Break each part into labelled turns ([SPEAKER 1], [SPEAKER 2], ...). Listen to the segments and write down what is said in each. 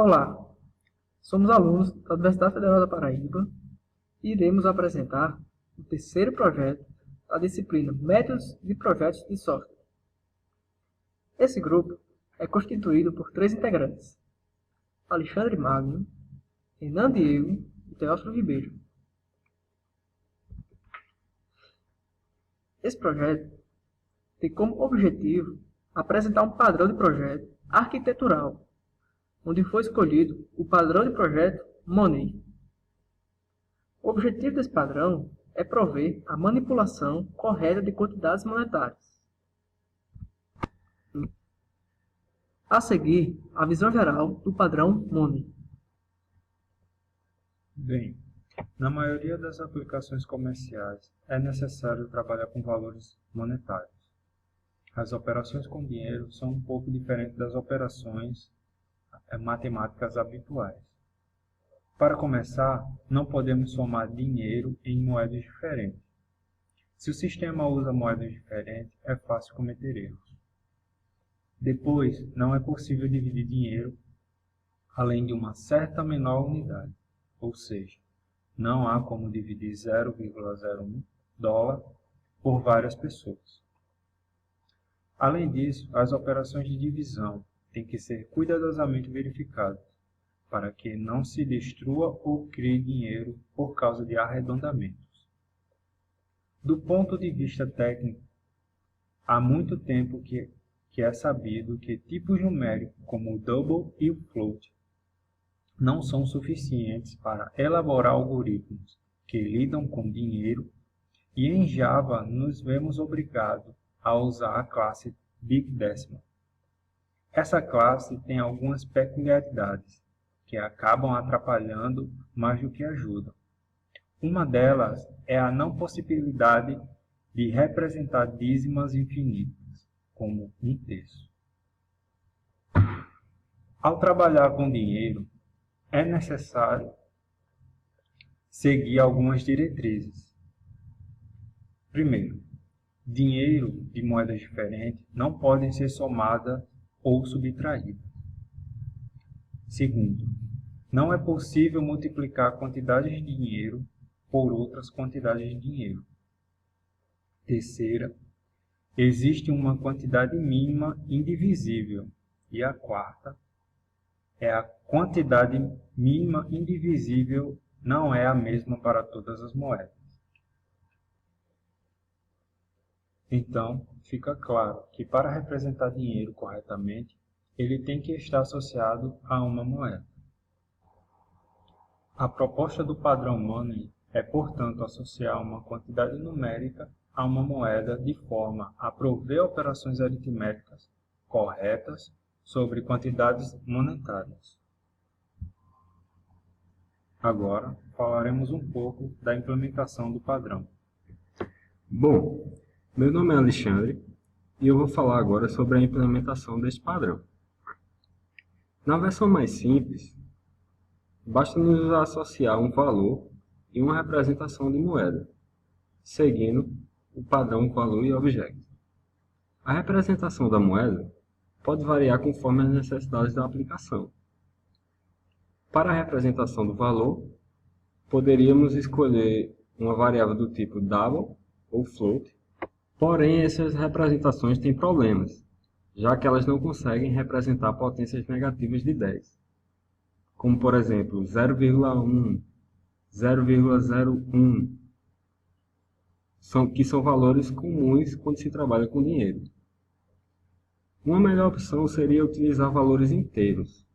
[SPEAKER 1] Olá, somos alunos da Universidade Federal da Paraíba e iremos apresentar o terceiro projeto da disciplina Métodos de Projetos de Software. Esse grupo é constituído por 3 integrantes: Alexandre Magno, Renan Diego e Teófilo Ribeiro. Esse projeto tem como objetivo apresentar um padrão de projeto arquitetural, onde foi escolhido o padrão de projeto Money. O objetivo desse padrão é prover a manipulação correta de quantidades monetárias. A seguir, a visão geral do padrão Money.
[SPEAKER 2] Bem, na maioria das aplicações comerciais é necessário trabalhar com valores monetários. As operações com dinheiro são um pouco diferentes das operações matemáticas habituais. Para começar, não podemos somar dinheiro em moedas diferentes. Se o sistema usa moedas diferentes, é fácil cometer erros. Depois, não é possível dividir dinheiro além de uma certa menor unidade, ou seja, não há como dividir 0,01 dólar por várias pessoas. Além disso, as operações de divisão têm que ser cuidadosamente verificadas para que não se destrua ou crie dinheiro por causa de arredondamentos. Do ponto de vista técnico, há muito tempo que é sabido que tipos numéricos como o double e o float não são suficientes para elaborar algoritmos que lidam com dinheiro, e em Java nos vemos obrigados a usar a classe Big Decimal. Essa classe tem algumas peculiaridades que acabam atrapalhando mais do que ajudam. Uma delas é a não possibilidade de representar dízimas infinitas, como um terço. Ao trabalhar com dinheiro, é necessário seguir algumas diretrizes. Primeiro, dinheiro de moedas diferentes não podem ser somadas ou subtraídas. Segundo, não é possível multiplicar quantidades de dinheiro por outras quantidades de dinheiro. Terceira, existe uma quantidade mínima indivisível. E a quarta é a quantidade mínima indivisível não é a mesma para todas as moedas. Então, fica claro que para representar dinheiro corretamente, ele tem que estar associado a uma moeda. A proposta do padrão Money é, portanto, associar uma quantidade numérica a uma moeda de forma a prover operações aritméticas corretas sobre quantidades monetárias. Agora, falaremos um pouco da implementação do padrão.
[SPEAKER 3] Bom, meu nome é Alexandre e eu vou falar agora sobre a implementação deste padrão. Na versão mais simples, basta nos associar um valor e uma representação de moeda, seguindo o padrão valor e objeto. A representação da moeda pode variar conforme as necessidades da aplicação. Para a representação do valor, poderíamos escolher uma variável do tipo double ou float, porém essas representações têm problemas, já que elas não conseguem representar potências negativas de 10, como por exemplo 0,1, 0,01, que são valores comuns quando se trabalha com dinheiro. Uma melhor opção seria utilizar valores inteiros.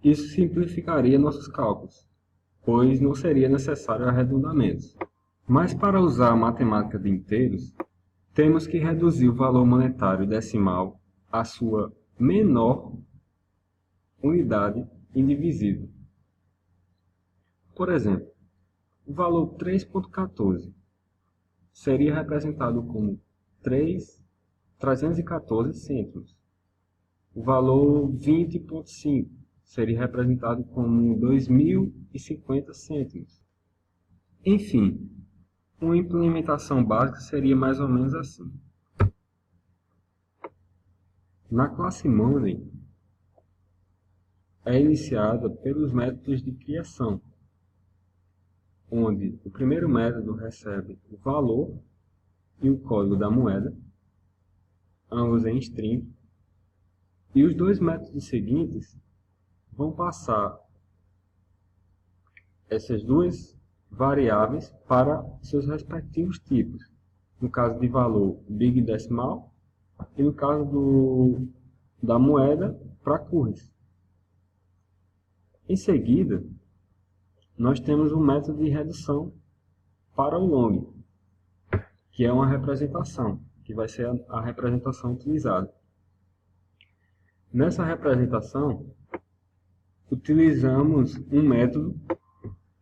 [SPEAKER 3] Isso simplificaria nossos cálculos, pois não seria necessário arredondamentos. Mas para usar a matemática de inteiros, temos que reduzir o valor monetário decimal à sua menor unidade indivisível. Por exemplo, o valor 3,14 seria representado como 314 cêntimos. O valor 20,5 seria representado como 2.050 cêntimos. Enfim, uma implementação básica seria mais ou menos assim. Na classe Money, é iniciada pelos métodos de criação, onde o primeiro método recebe o valor e o código da moeda, ambos em string, e os dois métodos seguintes vão passar essas duas variáveis para seus respectivos tipos. No caso de valor, Big Decimal, e no caso da moeda, para currency. Em seguida, nós temos um método de redução para o long, que é uma representação, que vai ser a representação utilizada. Nessa representação, utilizamos um método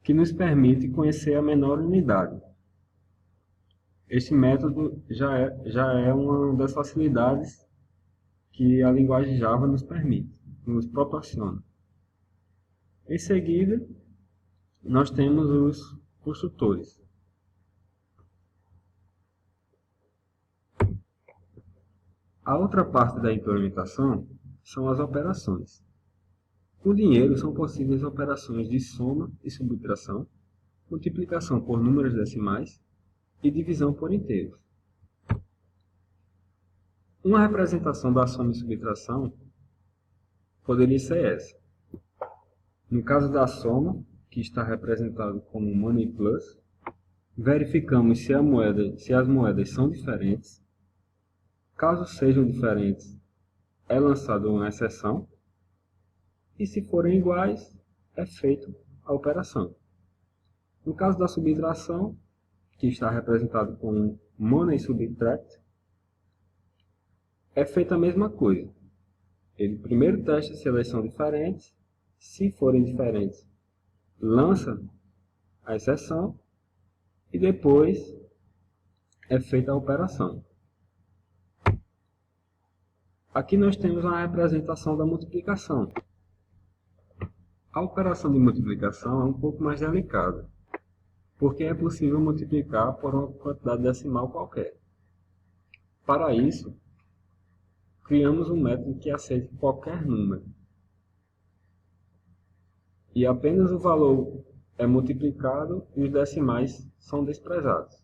[SPEAKER 3] que nos permite conhecer a menor unidade. Este método já é uma das facilidades que a linguagem Java nos permite, nos proporciona. Em seguida, nós temos os construtores. A outra parte da implementação são as operações. Com dinheiro são possíveis operações de soma e subtração, multiplicação por números decimais e divisão por inteiros. Uma representação da soma e subtração poderia ser essa. No caso da soma, que está representado como Money Plus, verificamos se as moedas são diferentes. Caso sejam diferentes, é lançada uma exceção. E se forem iguais, é feita a operação. No caso da subtração, que está representado como Money Subtract, é feita a mesma coisa. Ele primeiro testa se elas são diferentes. Se forem diferentes, lança a exceção e depois é feita a operação. Aqui nós temos a representação da multiplicação. A operação de multiplicação é um pouco mais delicada, porque é possível multiplicar por uma quantidade decimal qualquer. Para isso, criamos um método que aceite qualquer número. E apenas o valor é multiplicado e os decimais são desprezados.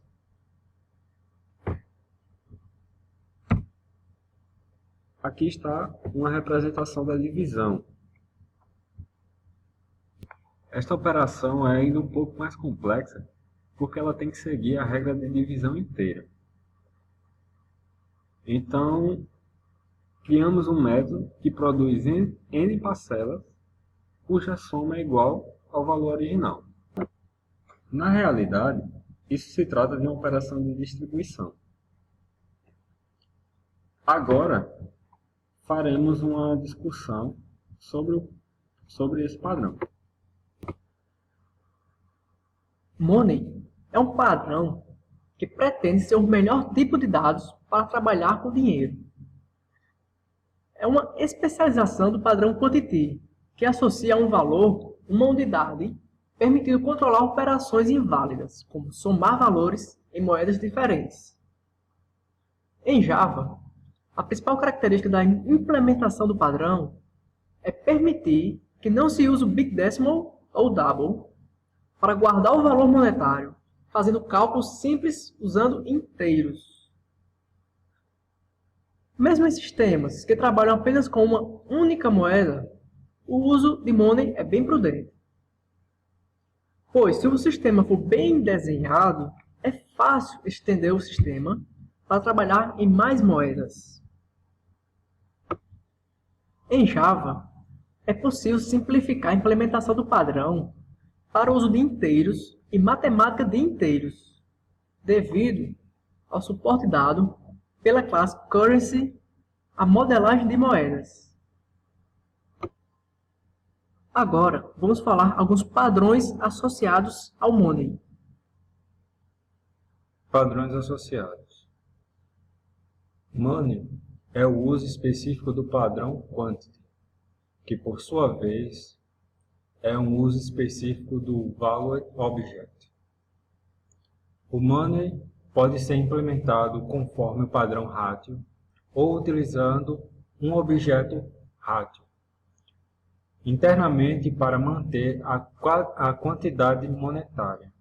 [SPEAKER 3] Aqui está uma representação da divisão. Esta operação é ainda um pouco mais complexa, porque ela tem que seguir a regra de divisão inteira. Então, criamos um método que produz n parcelas, cuja soma é igual ao valor original. Na realidade, isso se trata de uma operação de distribuição. Agora, faremos uma discussão sobre esse padrão.
[SPEAKER 1] Money é um padrão que pretende ser o melhor tipo de dados para trabalhar com dinheiro. É uma especialização do padrão Quantity, que associa a um valor uma unidade, permitindo controlar operações inválidas, como somar valores em moedas diferentes. Em Java, a principal característica da implementação do padrão é permitir que não se use o Big Decimal ou Double para guardar o valor monetário, fazendo cálculos simples usando inteiros. Mesmo em sistemas que trabalham apenas com uma única moeda, o uso de money é bem prudente. Pois, se o sistema for bem desenhado, é fácil estender o sistema para trabalhar em mais moedas. Em Java, é possível simplificar a implementação do padrão para o uso de inteiros e matemática de inteiros, devido ao suporte dado pela classe Currency, a modelagem de moedas. Agora, vamos falar alguns padrões associados ao Money.
[SPEAKER 2] Padrões associados. Money é o uso específico do padrão Quantity, que por sua vez é um uso específico do Valued Object. O Money pode ser implementado conforme o padrão Ratio ou utilizando um objeto Ratio. internamente para manter a quantidade monetária.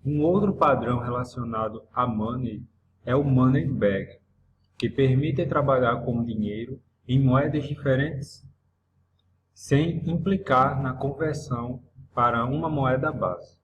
[SPEAKER 2] Um outro padrão relacionado a money é o money bag, que permite trabalhar com dinheiro em moedas diferentes sem implicar na conversão para uma moeda base.